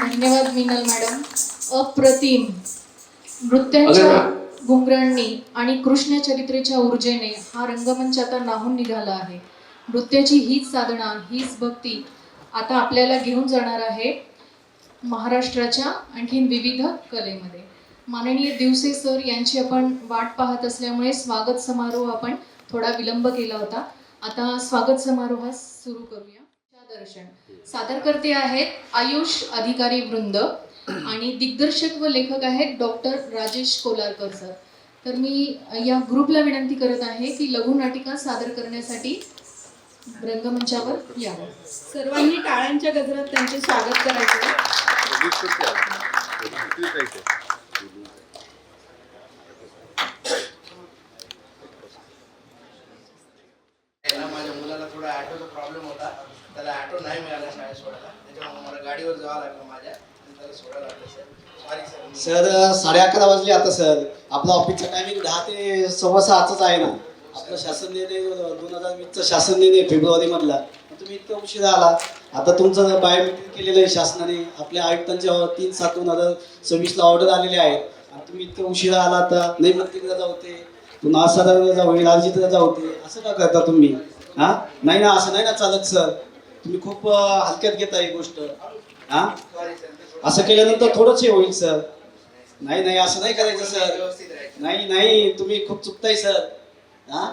धन्यवाद मीनल मॅडम. अप्रतिम नृत्याच्या घुंगरांनी आणि कृष्ण चरित्रेच्या ऊर्जेने हा रंगमंच आता नाहून निघाला आहे. नृत्याची हीच साधना, हीच भक्ती आता आपल्याला घेऊन जाणार आहे महाराष्ट्राच्या आणखीन विविध कलेमध्ये. माननीय दिवसे सर यांची आपण वाट पाहत असल्यामुळे स्वागत समारोह आपण थोडा विलंब केला होता. आता स्वागत समारोह सुरू करूया. दर्शन सादर करते आहेत आयुष अधिकारी वृंद आणि दिग्दर्शक व लेखक आहेत डॉक्टर राजेश कोलारकर सर. तर मी या ग्रुपला विनंती करत आहे की लघुनाटिका सादर करण्यासाठी रंगमंचावर यावं. सर्वांनी टाळ्यांच्या गजरात त्यांचे स्वागत करायचे. माझ्या मुलाला थोडा ऑटोचा प्रॉब्लेम होता, त्याला ऑटो नाही मिळाला शाळेत सोडायला, त्याच्यामुळे मला गाडीवर जावं लागलं माझ्या, त्याला सोडायला लागलं सर. Sorry sir. सर 11:30 वाजले आता सर. आपला ऑफिसचा टायमिंग 10 ते 6:15च आहे ना. आपलं शासन निर्णय 2020चा शासन निर्णय फेब्रुवारीमधला. तुम्ही इतकं उशिरा आला. आता तुमचं बायोमेट्रिक केलेलं आहे शासनाने. आपल्या आयुक्तांच्या 3/7/2026ला ऑर्डर आलेले आहेत आणि तुम्ही इतकं उशिरा आला. आता नैमित्तिक रजा होते, पुन्हा असाधारण रजा होईल, अर्जित रजा होते. असं का करता तुम्ही? हा नाही ना, असं नाही ना चालत सर. तुम्ही खूप हलक्यात घेता ही गोष्ट. हा असं केल्यानंतर थोडंच हे होईल सर. नाही नाही, असं नाही करायचं सर. नाही नाही, तुम्ही खूप चुकताय सर. हा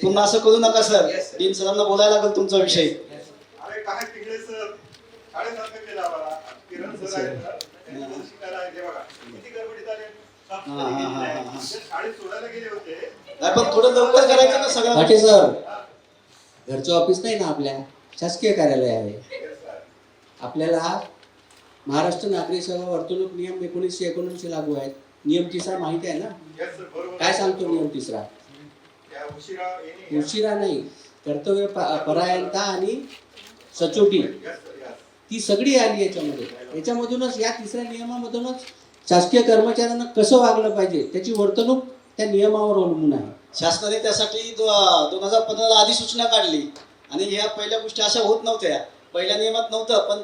पुन्हा असं करू नका सर. डीन सरांना बोलायला लागेल तुमचा विषय. अरे काय तिकडे सर शाळेसारखं केलं आम्हाला. किरण सर आहेत ना, त्यांनी दोन शिकायला आहे बघा. किती गडबडीत आले. शाळेत सोडायला गेले होते. पण थोडं लवकर करायचं ना सगळं. पाटील सर, घरचं ऑफिस नाही ना, आपल्या शासकीय कार्यालय आहे. आपल्याला महाराष्ट्र नागरी सेवा वर्तणूक नियम 1979 लागू आहेत. नियम 3 माहिती आहे ना? काय सांगतो नियम 3? उशिरा नाही, कर्तव्य परायणता आणि सचोटी ती सगळी आली याच्यामध्ये. याच्यामधूनच या 3ऱ्या नियमामधूनच शासकीय कर्मचाऱ्यांना कसं वागलं पाहिजे त्याची वर्तणूक त्या नियमावर अवलंबून आहे. शासनाने त्यासाठी 2015ला अधिसूचना काढली आणि ह्या पहिल्या गोष्टी अशा होत नव्हत्या. पहिल्या नियमात नव्हतं, पण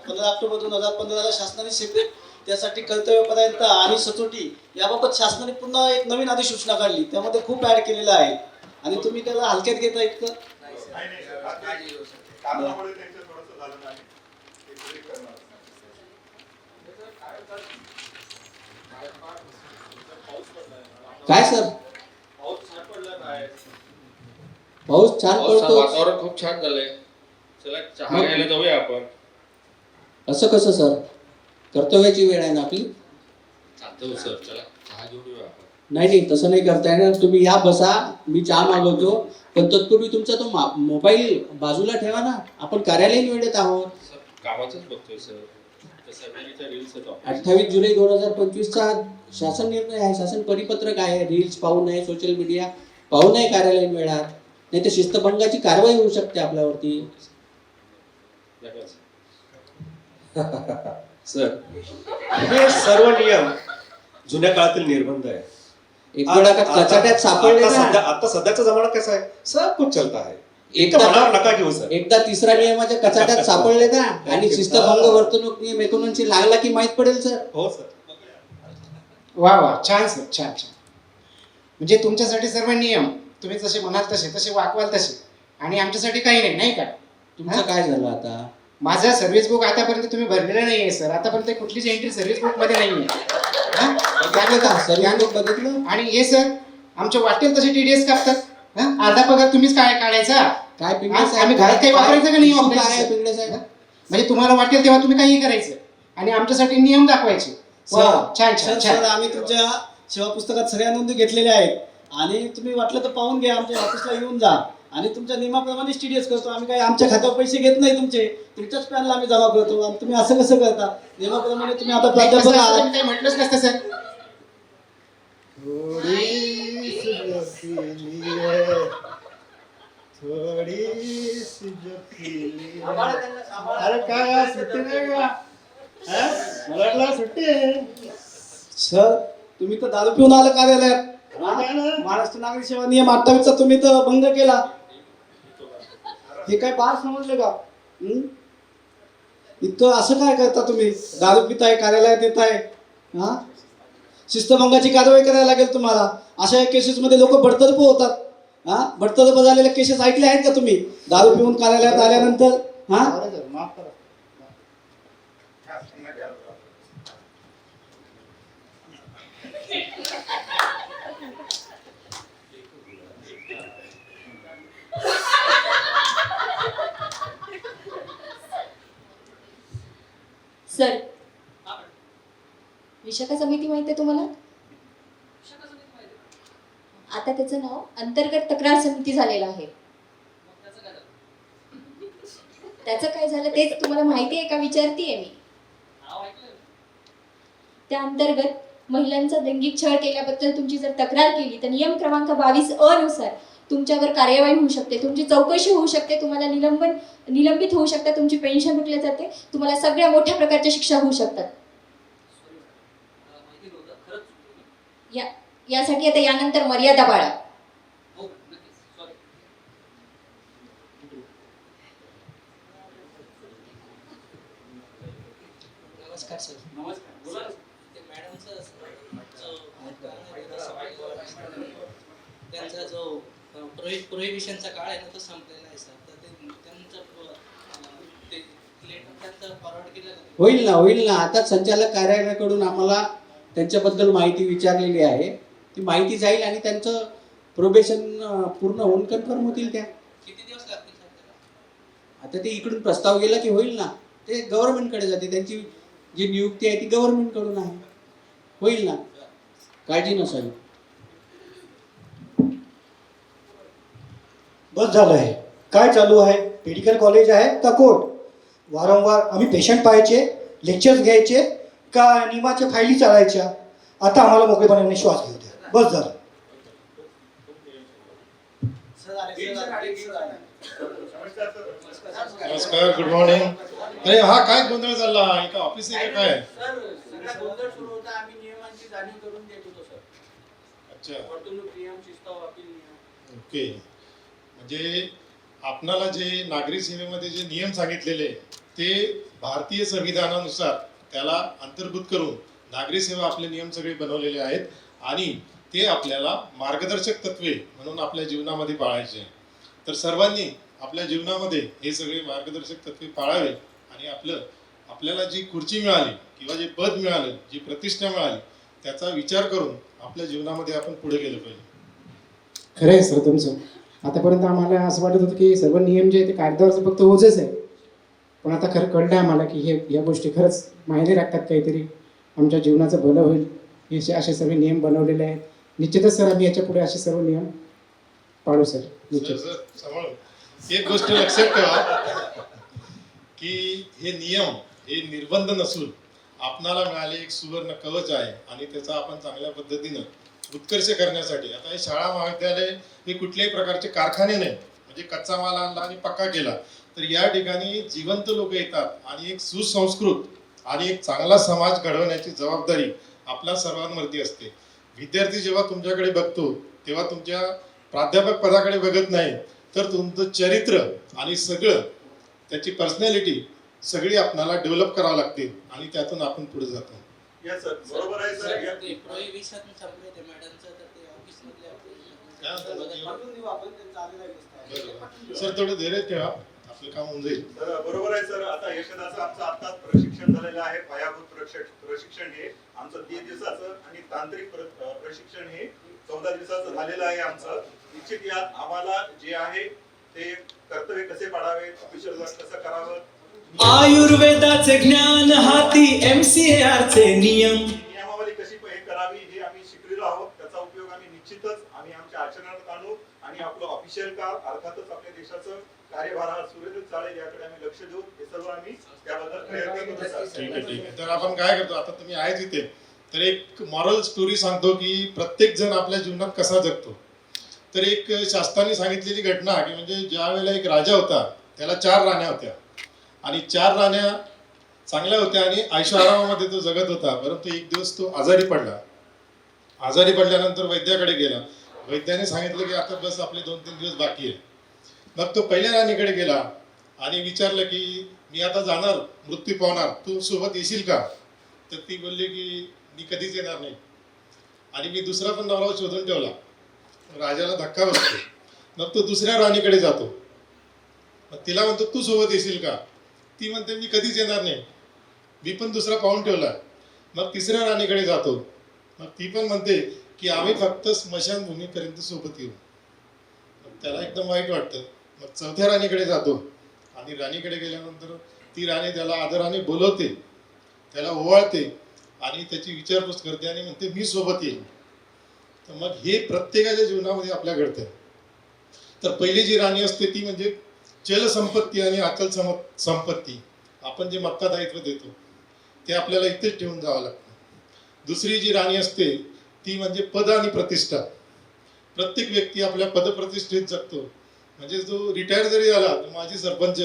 15 ऑक्टोबर 2015ला शासनाने सेपरेट त्यासाठी कर्तव्यपरायणता आणि सचोटी याबाबत शासनाने पुन्हा एक नवीन अधिसूचना काढली. त्यामध्ये खूप ऍड केलेलं आहे आणि तुम्ही त्याला हलक्यात घेता इतकं. काय सर, पाऊस छान पडतो. वातावरण खूप छान झालंय. चला चहा घ्यायला जाऊया आपण. असं कसं सर, कर्तव्याची वेळ आहे ना आपली. चालतं सर, चला चहा घेऊन येऊया आपण. नाही नाही, तसं नाही करता येणार. तुम्ही या बसा, मी चहा मागवतो. पण तत्पूर्वी तुमचा तो मोबाईल बाजूला ठेवा ना. आपण कार्यालयीन वेळेत आहोत. कामाचंच बघतोय सर. 28 जुलै 2025चा शासन निर्णय आहे, शासन परिपत्रक आहे. रील्स पाहू नये, सोशल मीडिया पाहू नये कार्यालयीन वेळात, नाही तर शिस्तभंगाची कारवाई होऊ शकते आपल्यावरती. सर, हे सर्व नियम जुन्या काळातील निर्बंध आहे. एक वेळा कचाट्यात सापडले ना. आता सध्याचा जमाना कसा आहे, सब कुछ चलता है. एकदा नका घेऊ सर. एकदा 3ऱ्या नियमाच्या कचाट्यात सापडले ना आणि शिस्तभंग वर्तणूक नियम 79 लागला की माहित पडेल सर. हो सर. वा वा, छान सर, छान छान. म्हणजे तुमच्यासाठी सर्व नियम तुम्ही जसे म्हणाल तसे वागवाल तसे, आणि आमच्यासाठी काही नाही, नाही का? तुमचं काय झालं आता? माझं सर्व्हिस बुक आतापर्यंत तुम्ही भरलेलं नाहीये सर. आतापर्यंत कुठलीच एंट्री सर्व्हिस बुक मध्ये नाहीये. सर्व बघितलं. आणि हे सर आमच्या वाटेल तसे टीडीएस कापतात. अर्धा पगार तुम्हीच काय काढायचा? काय आम्ही घरात काही वापरायचं का नाही वापरायचं? पिंगळे साहेब, म्हणजे तुम्हाला वाटेल तेव्हा तुम्ही काही करायचं आणि आमच्यासाठी नियम दाखवायचे. छान छान सर छान. आम्ही तुमच्या सेवा पुस्तकात सगळ्या नोंदी घेतलेल्या आहेत आणि तुम्ही वाटलं तर पाहून घ्या. आमच्या ऑफिसला येऊन जा आणि तुमच्या नियमाप्रमाणे टीडीएस करतो. आम्ही काही आमच्या खात्यावर पैसे घेत नाही तुमचे, तुमच्याच पॅनला आम्ही जमा करतो. आणि तुम्ही असं कसं करता? नियमाप्रमाणे तुम्ही आता प्राध्यापक आहात. काही म्हटलंच नसतं सर. अरे काय सुट्टी नाही का? मला वाटलं सुट्टी आहे. सर तुम्ही तर दारू पिऊन आलं कार्यालयात. महाराष्ट्र नागरिक सेवा नियम 28चा तुम्ही तर भंग केला. हे काय बार समजले का? इतकं असं काय करता तुम्ही? दारू पिताय, कार्यालयात येताय, हा? शिस्तभंगाची कारवाई करायला लागेल तुम्हाला. अशा केसेसमध्ये लोक बडतर्फ होतात. हा, बडतर्फ झालेल्या केसेस ऐकल्या आहेत का तुम्ही? दारू पिऊन कार्यालयात आल्यानंतर हा, माफ करा. सर, विशाखा समिती माहिती आहे तुम्हाला? आता त्याचं नाव अंतर्गत तक्रार समिती झालेलं आहे. त्याचं काय झालं तेच तुम्हाला माहिती आहे का विचारतीये मी. त्या अंतर्गत महिलांचा लैंगिक छळ केल्याबद्दल तुमची जर तक्रार केली तर नियम क्रमांक 22 नुसार तुमच्यावर कार्यवाही होऊ शकते, तुमची चौकशी होऊ शकते, तुम्हाला निलंबित होऊ शकतात, तुमची पेन्शन रोखली जाते, तुम्हाला सगळ्या मोठ्या प्रकारच्या शिक्षा होऊ शकतात. यासाठी आता यानंतर मर्यादा पाळा. नमस्कार सर. नमस्कार. ते मॅडमचं त्यांचा जो प्रोहिबिशनचा काळ आहे ना तो संपलेला आहे सर. तर ते त्यांचं त्यांचा फॉरवर्ड केलं होईल ना. आता संचालक कार्यालयाकडून आम्हाला त्यांच्याबद्दल माहिती विचारलेली आहे. ती माहिती जाईल आणि त्यांचं प्रोबेशन पूर्ण होऊन कन्फर्म होतील. त्या किती दिवस लागतील सर त्याला? आता ते इकडून प्रस्ताव गेला की होईल ना. ते गव्हर्नमेंटकडे जाते. त्यांची जी नियुक्ती आहे ती गव्हर्नमेंटकडून आहे. होईल ना, काळजी नसावी. बस झालं आहे. काय चालू आहे? मेडिकल कॉलेज आहे का कोर्ट? वारंवार आम्ही पेशंट पाहायचे, लेक्चर्स घ्यायचे का नियमाच्या फायली चालायच्या? आता आम्हाला मोकळेपणाने श्वास घेऊ द्या. बस झालं. नमस्कार, गुड मॉर्निंग. अरे हा काय गोंधळ चालला? एका ऑफिस आहे का काय? सर, सगळा गोंधळ सुरू होता. आम्ही नियमांची जाणीव करून देत होतो सर. अच्छा, वर्तणूक नियम, शिस्त, अपील नियम. ओके. म्हणजे आपणाला जे नागरी सेवेमध्ये जे नियम सांगितलेले ते भारतीय संविधानानुसार त्याला अंतर्भूत करून नागरी सेवा आपले नियम सगळे बनवलेले आहेत आणि ते आपल्याला मार्गदर्शक तत्वे म्हणून आपल्या जीवनामध्ये पाळायचे. तर सर्वांनी आपल्या जीवनामध्ये हे सगळे मार्गदर्शक तत्वे पाळावे आणि आपल्याला जी खुर्ची मिळाली किंवा जे पद मिळालं, जी प्रतिष्ठा मिळाली त्याचा विचार करून आपल्या जीवनामध्ये आपण पुढे गेलं पाहिजे. खरं आहे सर तुमचं. आतापर्यंत आम्हाला असं वाटत होतं की सर्व नियम जे आहे ते कागदावरचं फक्त ओझेच आहे. पण आता खरं कळलं आम्हाला की या गोष्टी खरंच मायने राखतात, काहीतरी आमच्या जीवनाचं भलं होईल. हे असे सगळे नियम बनवलेले आहेत. निश्चितच सर आम्ही याच्या पुढे असे सर्व नियम पाळू सर. निश्चित. सर सांभाळून एक गोष्ट लक्षात ठेवा की हे नियम हे निर्बंध नसून आपणाला मिळाले एक सुवर्ण कवच आहे आणि त्याचा आपण चांगल्या पद्धतीनं उत्कर्ष करण्यासाठी आता हे शाळा महाविद्यालय हे कुठल्याही प्रकारचे कारखाने नाही. म्हणजे कच्चा माल आणला आणि पक्का केला. तर या ठिकाणी जिवंत लोक येतात आणि एक सुसंस्कृत आणि एक चांगला समाज घडवण्याची जबाबदारी आपल्या सर्वांवरती असते. विद्यार्थी जेव्हा तुमच्याकडे बघतो तेव्हा तुमच्या प्राध्यापक पदाकडे बघत नाही, तर तुमचं चरित्र आणि सगळं त्याची पर्सनॅलिटी सगळी आपल्याला डेव्हलप करावं लागते आणि त्यातून आपण पुढे जातो. या सर बरोबर आहे सर. प्रोहिबिशन संपले ते मॅडमचं, तर ते ऑफिसमधले सर थोडं धैर्य ठेवा, आपलं काम होऊन जाईल. बरोबर आहे सर. आता यशदाचं आमचं आत्ताच प्रशिक्षण झालेलं आहे. पायाभूत प्रशिक्षण हे आमचं 30 दिवसाचं आणि तांत्रिक प्रशिक्षण हे 14 दिवसाचं झालेलं आहे आमचं. निश्चित यात आम्हाला जे आहे ते कर्तव्य कसे पाडावे, ऑफिशियल वर्क कसं करावं, आयुर्वेदाचे ज्ञान हाती MCAR चे नियमावली कशी हे करावी हे आम्ही शिकलेलो आहोत. त्याचा उपयोग आम्ही निश्चितच आमच्या आचरणात आणू आणि आपलं ऑफिशियल काम अर्थातच आपल्या देशाचं कार्यभार हा सुरळीत चालेल याकडे आम्ही लक्ष देऊ. हे सर्व आम्ही त्याबद्दल प्रयत्न करू. ठीक आहे. तर आपण काय करतो, आता तुम्ही आहे तिथे तर एक मॉरल स्टोरी सांगतो की प्रत्येक जण आपल्या जीवनात कसा जगतो. तर एक शास्त्राने सांगितलेली घटना की म्हणजे ज्या वेळेला एक राजा होता, त्याला 4 राण्या होत्या आणि 4 राण्या चांगल्या होत्या आणि ऐशोआरामामध्ये तो जगत होता. परंतु एक दिवस तो आजारी पडला. आजारी पडल्यानंतर वैद्याकडे गेला. वैद्याने सांगितलं की आता बस आपले 2-3 दिवस बाकी आहे. मग तो पहिल्या राणीकडे गेला आणि विचारलं की मी आता जाणार, मृत्यू पावणार, तू सोबत येशील का? तर ती बोलली की मी कधीच येणार नाही. आणि मी दुसरा पण नवरा शोधून ठेवला. राजाला धक्का बसतो. मग तो दुसऱ्या राणीकडे जातो. मग तिला म्हणतो तू सोबत येशील का? ती म्हणते मी कधीच येणार नाही, मी पण दुसरा पाहून ठेवला. मग तिसऱ्या राणीकडे जातो. मग ती पण म्हणते की आम्ही फक्त स्मशानभूमीपर्यंत सोबत येऊ. मग त्याला एकदम वाईट वाटतं. मग चौथ्या राणीकडे जातो आणि राणीकडे गेल्यानंतर ती राणी त्याला आदराने बोलवते, त्याला ओवाळते आणि त्याची विचारपूस करते आणि म्हणते मी सोबत येईन. तर मग हे प्रत्येकाच्या जीवनामध्ये आपल्या घडतं. तर पहिली जी राणी असते ती म्हणजे चल संपत्ती आणि अचल संपत्ती, आपण जे मत्तादायित्व देतो ते आपल्याला इथेच ठेवून जावं लागतं. दुसरी जी राणी असते ती म्हणजे पद आणि प्रतिष्ठा. प्रत्येक व्यक्ती आपल्या पदप्रतिष्ठेत जगतो. म्हणजे जो रिटायर जरी झाला तर माझी सरपंच,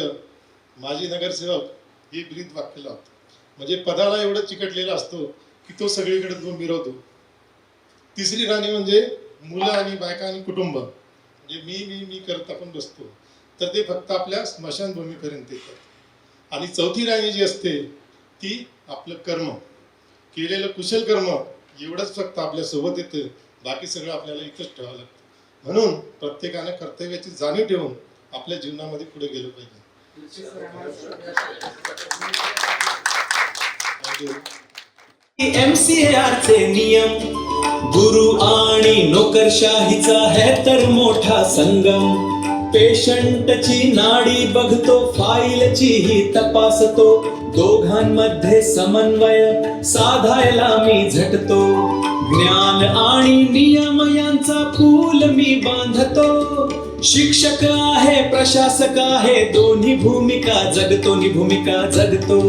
माझी नगरसेवक हे ब्रीद वाक्य लावतो. म्हणजे पदाला एवढं चिकटलेला असतो की तो सगळीकडे तो मिरवतो. तिसरी राणी म्हणजे मुलं आणि बायका आणि कुटुंब, म्हणजे मी करत आपण बसतो, तर ते फक्त आपल्या स्मशानभूमीपर्यंत येतात. आणि चौथी राणी जी असते ती आपलं कर्म, केलेलं कुशल कर्म एवढंच फक्त आपल्या सोबत येतं, बाकी सगळं आपल्याला इथंच ठेवावं लागतं. म्हणून प्रत्येकाने कर्तव्याची जाणीव ठेवून आपल्या जीवनामध्ये पुढे गेलं पाहिजे. MCAR चे नियम, गुरु आणि नोकरशाहीचा है तर मोठा संगम. पेशंटची नाडी बघतो, फाईलचीही तपासतो, दोघांमध्ये समन्वय साधायला मी झटतो. ज्ञान आणि नियम यांचा पूल मी बांधतो. शिक्षक आहे, प्रशासक आहे, दोन्ही भूमिका जगतो.